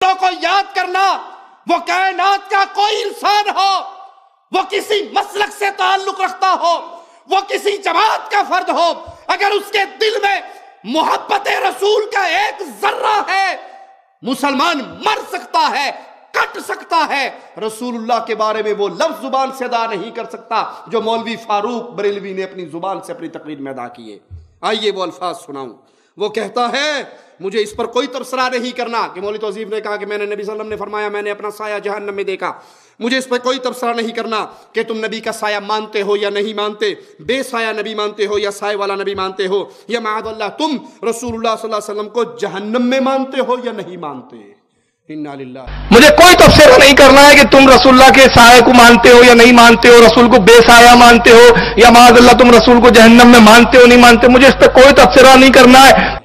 فرشتوں کو یاد کرنا، وہ کائنات کا کوئی انسان ہو، وہ کسی مسلک سے تعلق رکھتا ہو، وہ کسی جماعت کا فرد ہو، اگر اس کے دل میں محبت رسول کا ایک ذرہ ہے، مسلمان مر سکتا ہے، کٹ سکتا ہے، رسول اللہ کے بارے میں وہ لفظ زبان سے ادا نہیں کر سکتا جو مولوی فاروق بریلوی نے اپنی زبان سے اپنی تقریر میں ادا کیے۔ آئیے وہ الفاظ سناؤں۔ وہ کہتا ہے مجھے اس پر کوئی تبصرہ نہیں کرنا کہ مولوی توصیف نے کہا کہ میں نے نبی صلی اللہ علیہ وسلم نے فرمایا میں نے اپنا سایہ جہنم میں دیکھا، مجھے اس پر کوئی تبصرہ نہیں کرنا کہ تم نبی کا سایہ مانتے ہو یا نہیں مانتے، بے سایہ نبی مانتے ہو یا سایہ والا نبی مانتے ہو، یا معاذ اللہ تم رسول اللہ صلی اللہ علیہ وسلم کو جہنم میں مانتے ہو یا نہیں مانتے۔ انا للہ، مجھے کوئی تبصرہ نہیں کرنا ہے کہ تم رسول اللہ کے سائے کو مانتے ہو یا نہیں مانتے ہو، رسول کو بے سایہ مانتے ہو یا معاذ اللہ تم رسول کو جہنم میں مانتے ہو نہیں مانتے، مجھے اس پہ کوئی تبصرہ نہیں کرنا ہے۔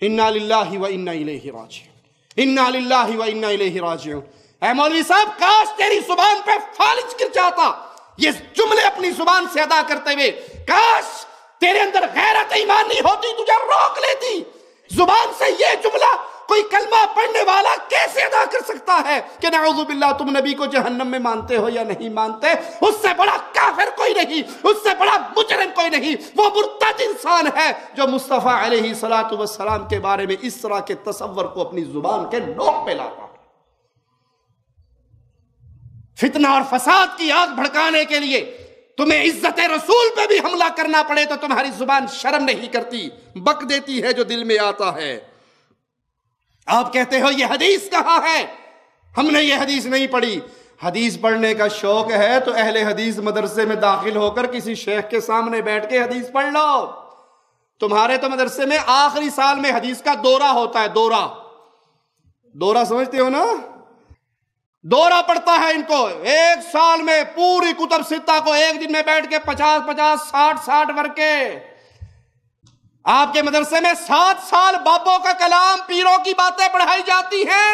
انا للہ و انا الیہ راجعون، انا للہ و انا الیہ راجعون۔ اے مولوی صاحب، کاش تیری زبان پہ فالج گر جاتا یہ جملے اپنی زبان سے ادا کرتے ہوئے، کاش تیرے اندر غیرت ایمانی ہوتی، تجھے روک لیتی۔ زبان سے یہ جملہ کوئی کلمہ پڑھنے والا کیسے ادا کر سکتا ہے کہ نعوذ باللہ تم نبی کو جہنم میں مانتے ہو یا نہیں مانتے؟ اس سے بڑا کافر کوئی نہیں، اس سے بڑا مجرم کوئی نہیں، وہ مرتد انسان ہے جو مصطفیٰ علیہ الصلوۃ والسلام کے بارے میں اس طرح کے تصور کو اپنی زبان کے نوک پہ لاتا۔ فتنہ اور فساد کی آگ بھڑکانے کے لیے تمہیں عزت رسول پہ بھی حملہ کرنا پڑے تو تمہاری زبان شرم نہیں کرتی، بک دیتی ہے جو دل میں آتا ہے۔ آپ کہتے ہو یہ حدیث کہاں ہے؟ ہم نے یہ حدیث نہیں پڑھی۔ حدیث پڑھنے کا شوق ہے تو اہل حدیث مدرسے میں داخل ہو کر کسی شیخ کے سامنے بیٹھ کے حدیث پڑھ لو۔ تمہارے تو مدرسے میں آخری سال میں حدیث کا دورہ ہوتا ہے، دورہ سمجھتے ہو نا؟ دورہ پڑتا ہے ان کو، ایک سال میں پوری کتب ستہ کو ایک دن میں بیٹھ کے 50 60 ورقے۔ آپ کے مدرسے میں 7 سال بابوں کا کلام، پیروں کی باتیں پڑھائی جاتی ہیں،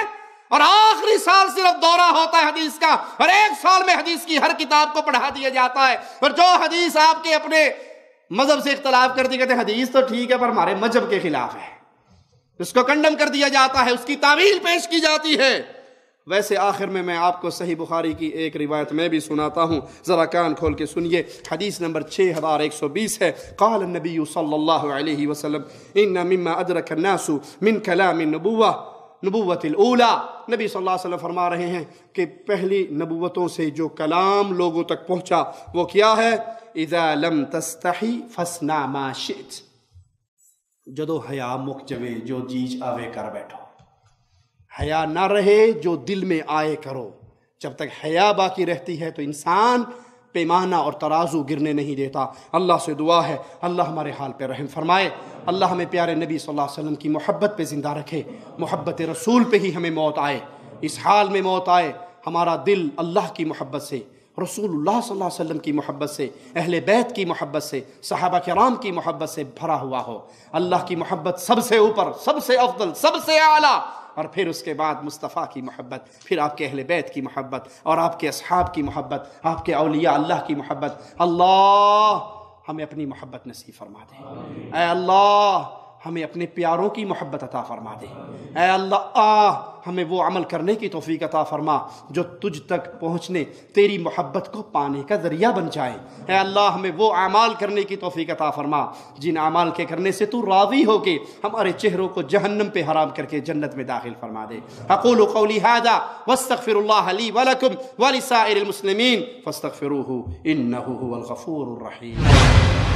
اور آخری سال صرف دورہ ہوتا ہے حدیث کا، اور ایک سال میں حدیث کی ہر کتاب کو پڑھا دیا جاتا ہے۔ اور جو حدیث آپ کے اپنے مذہب سے اختلاف کرتی کہتے ہیں حدیث تو ٹھیک ہے پر ہمارے مذہب کے خلاف ہے، اس کو کنڈم کر دیا جاتا ہے، اس کی تعویل پیش کی جاتی ہے۔ ویسے آخر میں آپ کو صحیح بخاری کی ایک روایت میں بھی سناتا ہوں، ذرا کان کھول کے سنیے۔ حدیث نمبر 6120 ہے، قال النبی صلی اللہ علیہ وسلم ان مما ادرک الناس من کلام نبوت الاولی۔ نبی صلی اللہ علیہ وسلم فرما رہے ہیں کہ پہلی نبوتوں سے جو کلام لوگوں تک پہنچا وہ کیا ہے؟ اذا لم تستحی فاصنع ما شئت، جدو حیا مک جوے جو جیج آوے کر بیٹھو، حیا نہ رہے جو دل میں آئے کرو۔ جب تک حیا باقی رہتی ہے تو انسان پیمانہ اور ترازو گرنے نہیں دیتا۔ اللہ سے دعا ہے اللہ ہمارے حال پہ رحم فرمائے، اللہ ہمیں پیارے نبی صلی اللہ علیہ وسلم کی محبت پہ زندہ رکھے، محبت رسول پہ ہی ہمیں موت آئے، اس حال میں موت آئے ہمارا دل اللہ کی محبت سے، رسول اللہ صلی اللہ علیہ وسلم کی محبت سے، اہل بیت کی محبت سے، صحابہ کرام کی محبت سے بھرا ہوا ہو۔ اللہ کی محبت سب سے اوپر، سب سے افضل، سب سے اعلیٰ، اور پھر اس کے بعد مصطفیٰ کی محبت، پھر آپ کے اہل بیت کی محبت، اور آپ کے اصحاب کی محبت، آپ کے اولیاء اللہ کی محبت۔ اللہ ہمیں اپنی محبت نصیب فرما دے، اے اللہ ہمیں اپنے پیاروں کی محبت عطا فرما دے، اے اللہ ہمیں وہ عمل کرنے کی توفیق عطا فرما جو تجھ تک پہنچنے، تیری محبت کو پانے کا ذریعہ بن جائے۔ اے اللہ ہمیں وہ اعمال کرنے کی توفیق عطا فرما جن اعمال کے کرنے سے تو راضی ہو کے ہمارے چہروں کو جہنم پہ حرام کر کے جنت میں داخل فرما دے۔ اقول قولی ھذا واستغفر اللہ لی ولکم ولسائر المسلمین فاستغفروہ انہ ھو الغفور الرحیم۔